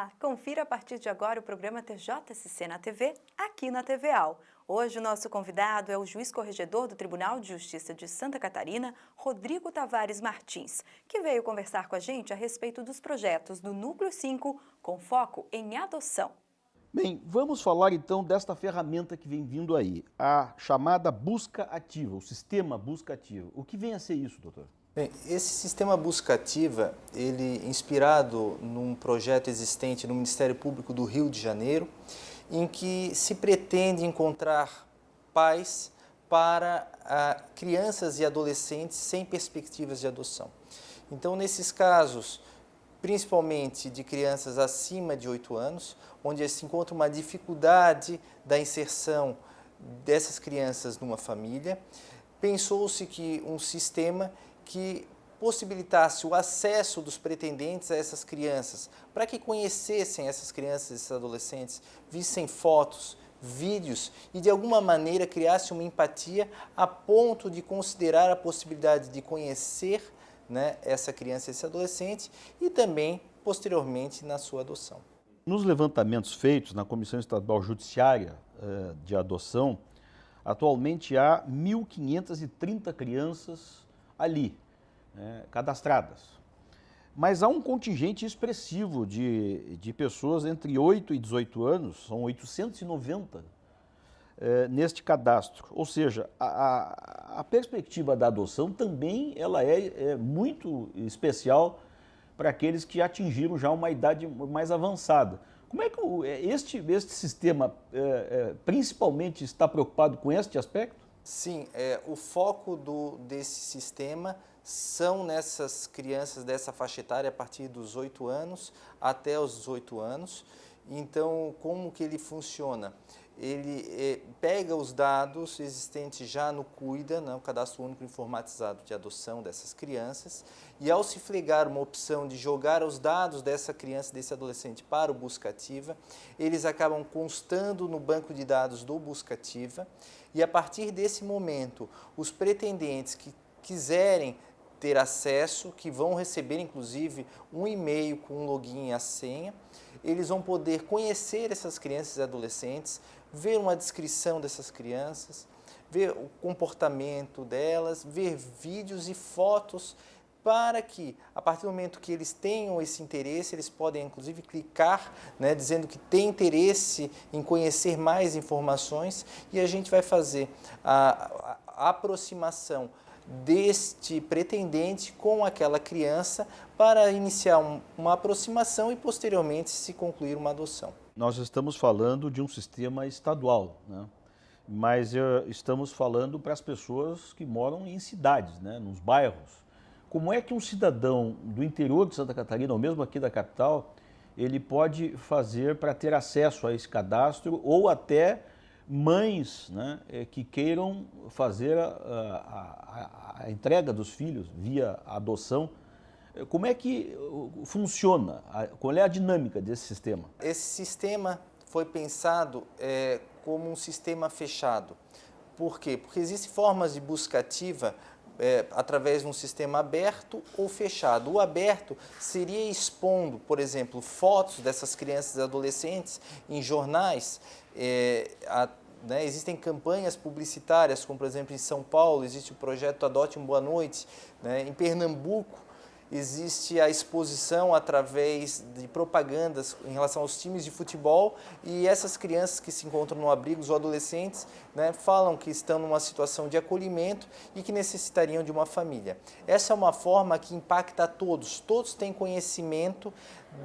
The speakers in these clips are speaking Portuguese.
Olá! Confira a partir de agora o programa TJSC na TV, aqui na TVAL. Hoje o nosso convidado é o juiz corregedor do Tribunal de Justiça de Santa Catarina, Rodrigo Tavares Martins, que veio conversar com a gente a respeito dos projetos do Núcleo 5, com foco em adoção. Bem, vamos falar então desta ferramenta que vem vindo aí, a chamada busca ativa, o sistema busca ativa. O que vem a ser isso, doutor? Bem, esse sistema busca ativa, ele inspirado num projeto existente no Ministério Público do Rio de Janeiro, em que se pretende encontrar pais para crianças e adolescentes sem perspectivas de adoção. Então, nesses casos, principalmente de crianças acima de 8 anos, onde se encontra uma dificuldade da inserção dessas crianças numa família, pensou-se que um sistema que possibilitasse o acesso dos pretendentes a essas crianças, para que conhecessem essas crianças e esses adolescentes, vissem fotos, vídeos e de alguma maneira criasse uma empatia a ponto de considerar a possibilidade de conhecer, essa criança e esse adolescente e também, posteriormente, na sua adoção. Nos levantamentos feitos na Comissão Estadual Judiciária de Adoção, atualmente há 1.530 crianças ali, cadastradas. Mas há um contingente expressivo de pessoas entre 8 e 18 anos, são 890 neste cadastro. Ou seja, a perspectiva da adoção também ela é muito especial para aqueles que atingiram já uma idade mais avançada. Como é que este sistema principalmente está preocupado com este aspecto? Sim, o foco desse sistema são nessas crianças dessa faixa etária a partir dos 8 anos até os 18 anos. Então, como que ele funciona? Ele pega os dados existentes já no CUIDA, o Cadastro Único Informatizado de Adoção dessas crianças, e ao se flegar uma opção de jogar os dados dessa criança, desse adolescente para o Busca Ativa, eles acabam constando no banco de dados do Busca Ativa, e a partir desse momento, os pretendentes que quiserem ter acesso, que vão receber inclusive um e-mail com um login e a senha, eles vão poder conhecer essas crianças e adolescentes, ver uma descrição dessas crianças, ver o comportamento delas, ver vídeos e fotos, para que, a partir do momento que eles tenham esse interesse, eles podem inclusive clicar, dizendo que tem interesse em conhecer mais informações, e a gente vai fazer a aproximação deste pretendente com aquela criança para iniciar uma aproximação e posteriormente se concluir uma adoção. Nós estamos falando de um sistema estadual, mas estamos falando para as pessoas que moram em cidades, nos bairros. Como é que um cidadão do interior de Santa Catarina, ou mesmo aqui da capital, ele pode fazer para ter acesso a esse cadastro, ou até mães que queiram fazer a entrega dos filhos via adoção? Como é que funciona? Qual é a dinâmica desse sistema? Esse sistema foi pensado como um sistema fechado. Por quê? Porque existem formas de busca ativa através de um sistema aberto ou fechado. O aberto seria expondo, por exemplo, fotos dessas crianças e adolescentes em jornais. Existem campanhas publicitárias, como por exemplo em São Paulo existe o projeto Adote um Boa Noite, em Pernambuco existe a exposição através de propagandas em relação aos times de futebol, e essas crianças que se encontram no abrigo, os adolescentes, falam que estão numa situação de acolhimento e que necessitariam de uma família. Essa é uma forma que impacta a todos, todos têm conhecimento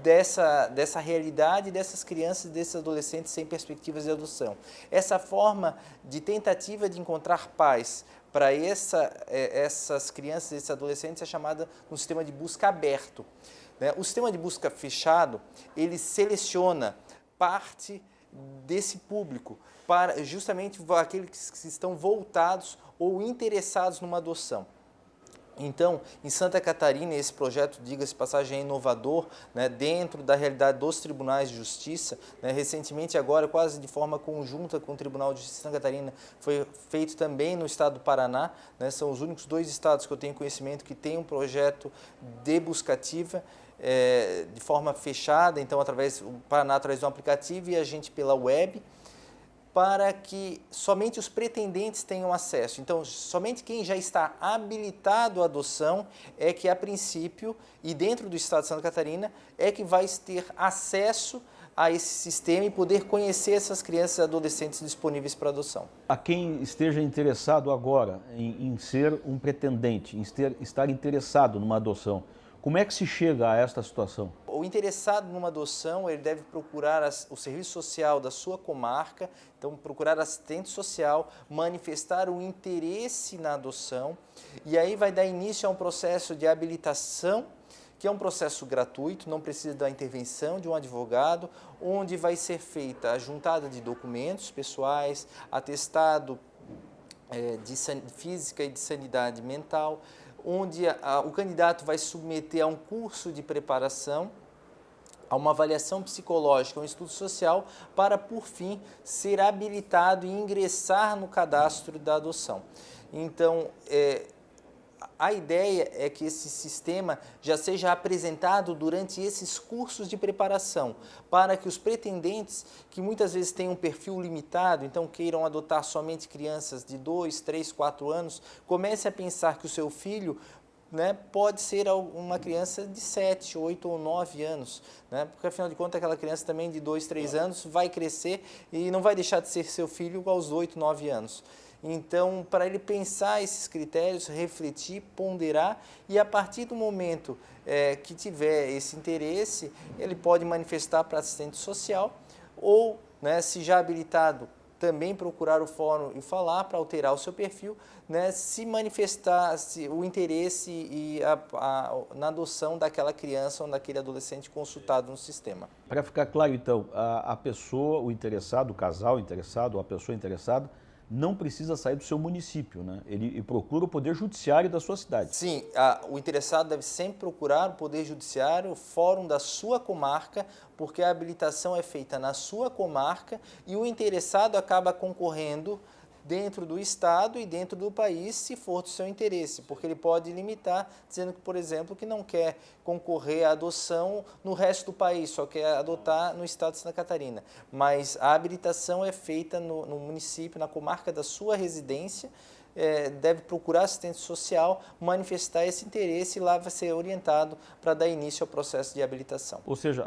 dessa realidade dessas crianças e desses adolescentes sem perspectivas de adoção. Essa forma de tentativa de encontrar pais para essas crianças e esses adolescentes é chamada no sistema de busca aberto. O sistema de busca fechado, ele seleciona parte desse público para justamente aqueles que estão voltados ou interessados numa adoção. Então, em Santa Catarina, esse projeto, diga-se de passagem, é inovador, dentro da realidade dos tribunais de justiça. Recentemente, agora, quase de forma conjunta com o Tribunal de Justiça de Santa Catarina, foi feito também no estado do Paraná. São os únicos 2 estados que eu tenho conhecimento que têm um projeto de busca ativa. de forma fechada, então o Paraná através de um aplicativo e a gente pela web, para que somente os pretendentes tenham acesso. Então, somente quem já está habilitado à adoção é que, a princípio, e dentro do Estado de Santa Catarina, é que vai ter acesso a esse sistema e poder conhecer essas crianças e adolescentes disponíveis para adoção. A quem esteja interessado agora em ser um pretendente, em estar interessado numa adoção, como é que se chega a esta situação? O interessado numa adoção, ele deve procurar o serviço social da sua comarca, então procurar assistente social, manifestar o interesse na adoção e aí vai dar início a um processo de habilitação, que é um processo gratuito, não precisa da intervenção de um advogado, onde vai ser feita a juntada de documentos pessoais, atestado de física e de sanidade mental, onde o candidato vai se submeter a um curso de preparação, a uma avaliação psicológica, um estudo social, para, por fim, ser habilitado e ingressar no cadastro da adoção. Então, a ideia é que esse sistema já seja apresentado durante esses cursos de preparação, para que os pretendentes, que muitas vezes têm um perfil limitado, então queiram adotar somente crianças de 2, 3, 4 anos, comecem a pensar que o seu filho pode ser uma criança de 7, 8 ou 9 anos, porque afinal de contas aquela criança também de 2, 3 anos vai crescer e não vai deixar de ser seu filho aos 8, 9 anos. Então, para ele pensar esses critérios, refletir, ponderar e a partir do momento que tiver esse interesse, ele pode manifestar para assistente social ou, se já habilitado, também procurar o fórum e falar para alterar o seu perfil, se manifestar o interesse na adoção daquela criança ou daquele adolescente consultado no sistema. Para ficar claro, então, a pessoa, o interessado, o casal interessado ou a pessoa interessada, não precisa sair do seu município, Ele procura o Poder Judiciário da sua cidade. Sim, o interessado deve sempre procurar o Poder Judiciário, o fórum da sua comarca, porque a habilitação é feita na sua comarca e o interessado acaba concorrendo dentro do estado e dentro do país, se for do seu interesse, porque ele pode limitar, dizendo que, por exemplo, que não quer concorrer à adoção no resto do país, só quer adotar no estado de Santa Catarina. Mas a habilitação é feita no município, na comarca da sua residência, deve procurar assistente social, manifestar esse interesse e lá vai ser orientado para dar início ao processo de habilitação. Ou seja,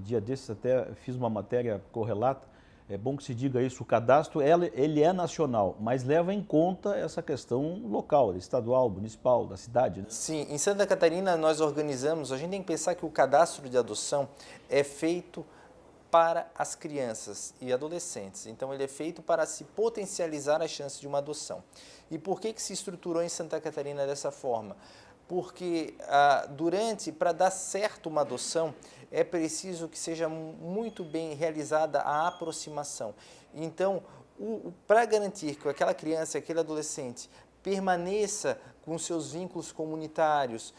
dia desses até fiz uma matéria correlata. É bom que se diga isso, o cadastro ele é nacional, mas leva em conta essa questão local, estadual, municipal, da cidade. Sim, em Santa Catarina nós organizamos, a gente tem que pensar que o cadastro de adoção é feito para as crianças e adolescentes, então ele é feito para se potencializar a chance de uma adoção. E por que se estruturou em Santa Catarina dessa forma? Porque para dar certo uma adoção, é preciso que seja muito bem realizada a aproximação. Então, para garantir que aquela criança, aquele adolescente permaneça com seus vínculos comunitários,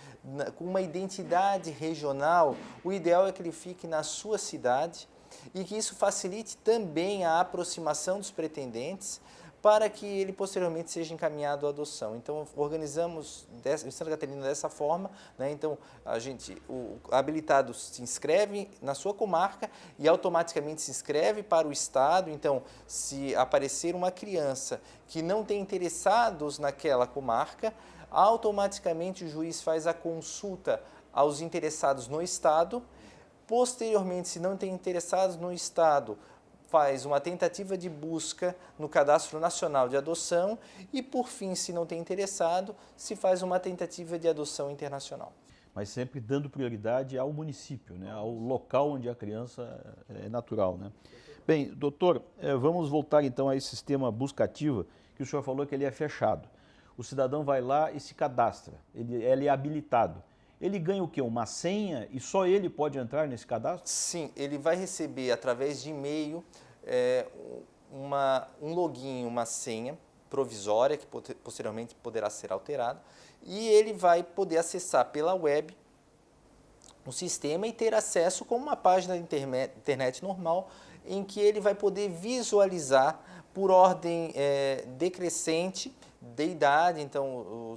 com uma identidade regional, o ideal é que ele fique na sua cidade e que isso facilite também a aproximação dos pretendentes, para que ele posteriormente seja encaminhado à adoção. Então, organizamos em Santa Catarina dessa forma, Então, o habilitado se inscreve na sua comarca e automaticamente se inscreve para o estado. Então, se aparecer uma criança que não tem interessados naquela comarca, automaticamente o juiz faz a consulta aos interessados no estado. Posteriormente, se não tem interessados no estado, faz uma tentativa de busca no Cadastro Nacional de Adoção e, por fim, se não tem interessado, se faz uma tentativa de adoção internacional. Mas sempre dando prioridade ao município, ao local onde a criança é natural. Bem, doutor, vamos voltar então a esse sistema busca-ativa, que o senhor falou que ele é fechado. O cidadão vai lá e se cadastra, ele é habilitado. Ele ganha o quê? Uma senha e só ele pode entrar nesse cadastro? Sim, ele vai receber através de e-mail um login, uma senha provisória, que posteriormente poderá ser alterada, e ele vai poder acessar pela web o sistema e ter acesso como uma página de internet normal, em que ele vai poder visualizar por ordem decrescente de idade, então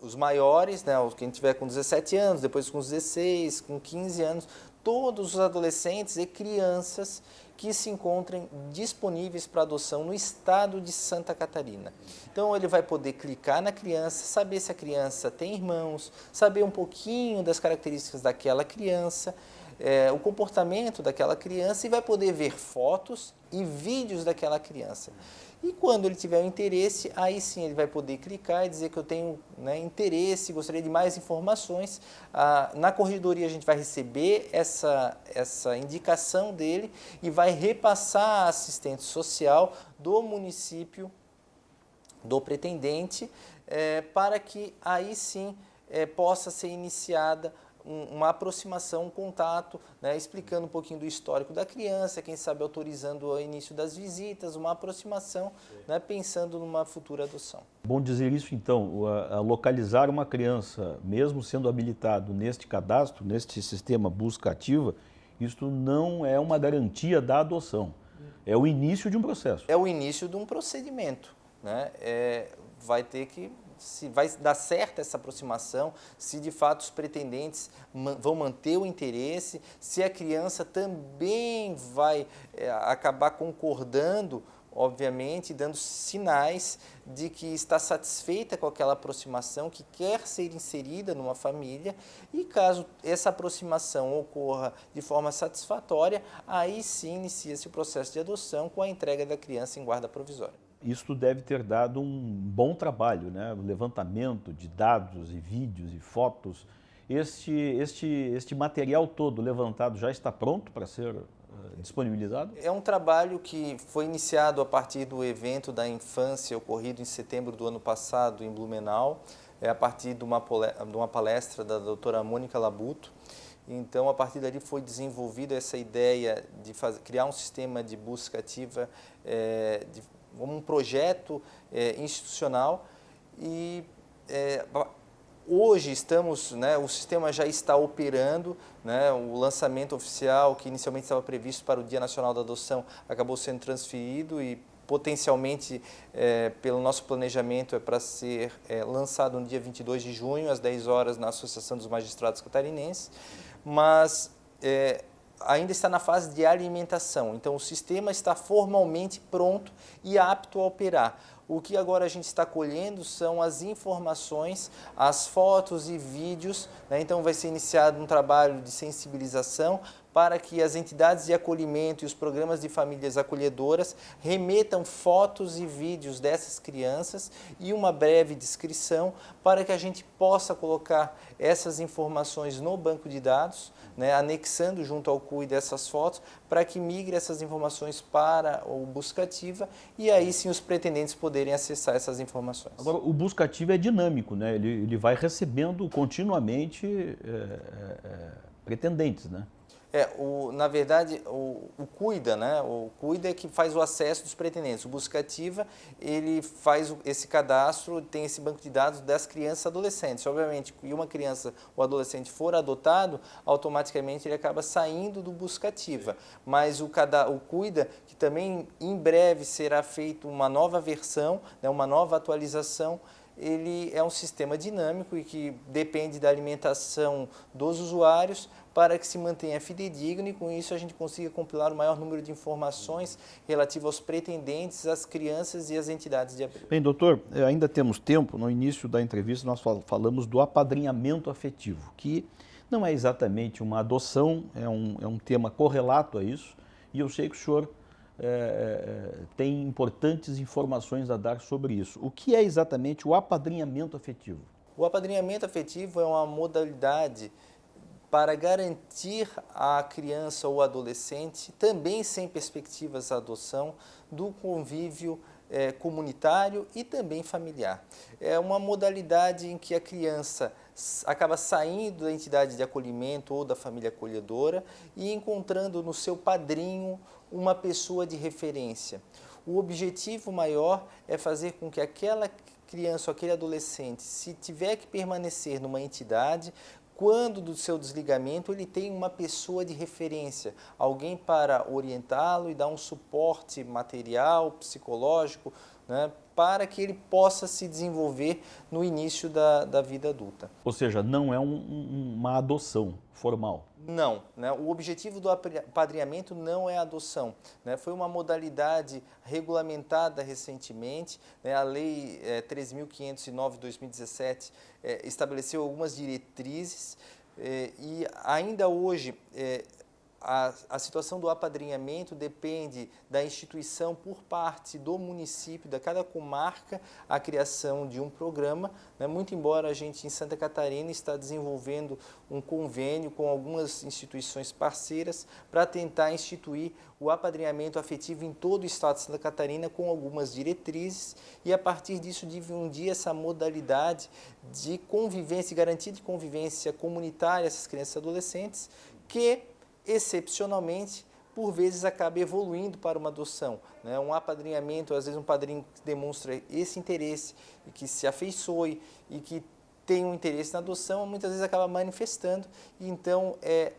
os maiores, né, quem tiver com 17 anos, depois com 16, com 15 anos, todos os adolescentes e crianças que se encontrem disponíveis para adoção no estado de Santa Catarina. Então ele vai poder clicar na criança, saber se a criança tem irmãos, saber um pouquinho das características daquela criança, o comportamento daquela criança e vai poder ver fotos e vídeos daquela criança. E quando ele tiver o interesse, aí sim ele vai poder clicar e dizer que eu tenho, né, interesse, gostaria de mais informações. Na corregedoria a gente vai receber essa indicação dele e vai repassar à assistente social do município, do pretendente, para que aí sim possa ser iniciada uma aproximação, um contato, né, explicando um pouquinho do histórico da criança, quem sabe autorizando o início das visitas, uma aproximação, né, pensando numa futura adoção. Bom dizer isso então, localizar uma criança, mesmo sendo habilitado neste cadastro, neste sistema busca ativa, isto não é uma garantia da adoção, é o início de um processo. É o início de um procedimento, né? Vai ter que, se vai dar certo essa aproximação, se de fato os pretendentes vão manter o interesse, se a criança também vai acabar concordando, obviamente, dando sinais de que está satisfeita com aquela aproximação, que quer ser inserida numa família, e caso essa aproximação ocorra de forma satisfatória, aí sim inicia-se o processo de adoção com a entrega da criança em guarda provisória. Isso deve ter dado um bom trabalho, né? O levantamento de dados e vídeos e fotos. Este material todo levantado já está pronto para ser disponibilizado? É um trabalho que foi iniciado a partir do evento da infância ocorrido em setembro do ano passado em Blumenau, a partir de uma palestra da doutora Mônica Labuto. Então, a partir dali foi desenvolvida essa ideia de criar um sistema de busca ativa, como um projeto institucional e hoje estamos, né, o sistema já está operando, né, o lançamento oficial que inicialmente estava previsto para o Dia Nacional da Adoção acabou sendo transferido e potencialmente, pelo nosso planejamento, é para ser lançado no dia 22 de junho, às 10 horas, na Associação dos Magistrados Catarinenses, mas ainda está na fase de alimentação, então o sistema está formalmente pronto e apto a operar. O que agora a gente está colhendo são as informações, as fotos e vídeos, né? Então vai ser iniciado um trabalho de sensibilização para que as entidades de acolhimento e os programas de famílias acolhedoras remetam fotos e vídeos dessas crianças e uma breve descrição para que a gente possa colocar essas informações no banco de dados, né, anexando junto ao CUI dessas fotos, para que migre essas informações para o busca ativa e aí sim os pretendentes poderem acessar essas informações. Agora, o busca ativa é dinâmico, né? Ele vai recebendo continuamente pretendentes, né? Na verdade, o CUIDA, né? O CUIDA é que faz o acesso dos pretendentes. O Busca Ativa, ele faz esse cadastro, tem esse banco de dados das crianças e adolescentes. Obviamente, se uma criança ou adolescente for adotado, automaticamente ele acaba saindo do Busca Ativa. Mas o CUIDA, que também em breve será feita uma nova versão, né? Uma nova atualização, ele é um sistema dinâmico e que depende da alimentação dos usuários para que se mantenha fidedigno e com isso a gente consiga compilar o maior número de informações relativas aos pretendentes, às crianças e às entidades de abrigo. Bem, doutor, ainda temos tempo. No início da entrevista nós falamos do apadrinhamento afetivo, que não é exatamente uma adoção, é um tema correlato a isso, e eu sei que o senhor tem importantes informações a dar sobre isso. O que é exatamente o apadrinhamento afetivo? O apadrinhamento afetivo é uma modalidade para garantir à criança ou adolescente, também sem perspectivas de adoção, do convívio comunitário e também familiar. É uma modalidade em que a criança acaba saindo da entidade de acolhimento ou da família acolhedora e encontrando no seu padrinho uma pessoa de referência. O objetivo maior é fazer com que aquela criança ou aquele adolescente, se tiver que permanecer numa entidade, quando do seu desligamento ele tem uma pessoa de referência, alguém para orientá-lo e dar um suporte material, psicológico, né, para que ele possa se desenvolver no início da vida adulta. Ou seja, não é uma adoção formal. Não, né? O objetivo do apadrinhamento não é a adoção, né? Foi uma modalidade regulamentada recentemente, né? A Lei 13.509 de 2017 estabeleceu algumas diretrizes e ainda hoje a situação do apadrinhamento depende da instituição por parte do município, da cada comarca, a criação de um programa, né? Muito embora a gente em Santa Catarina está desenvolvendo um convênio com algumas instituições parceiras para tentar instituir o apadrinhamento afetivo em todo o estado de Santa Catarina com algumas diretrizes e a partir disso difundir essa modalidade de convivência, garantia de convivência comunitária essas crianças e adolescentes que excepcionalmente, por vezes acaba evoluindo para uma adoção, né? Um apadrinhamento, às vezes um padrinho que demonstra esse interesse e que se afeiçoe e que tem um interesse na adoção, muitas vezes acaba manifestando e então é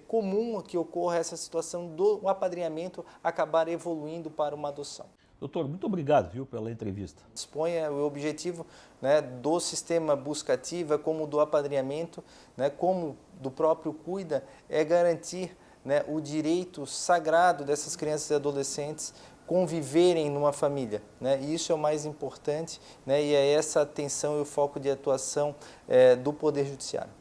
comum que ocorra essa situação do apadrinhamento acabar evoluindo para uma adoção. Doutor, muito obrigado, viu, pela entrevista. Disponha o objetivo, né, do sistema busca ativa, como do apadrinhamento, né, como do próprio Cuida, é garantir, né, o direito sagrado dessas crianças e adolescentes conviverem numa família, né, e isso é o mais importante, né, e é essa atenção e o foco de atuação do Poder Judiciário.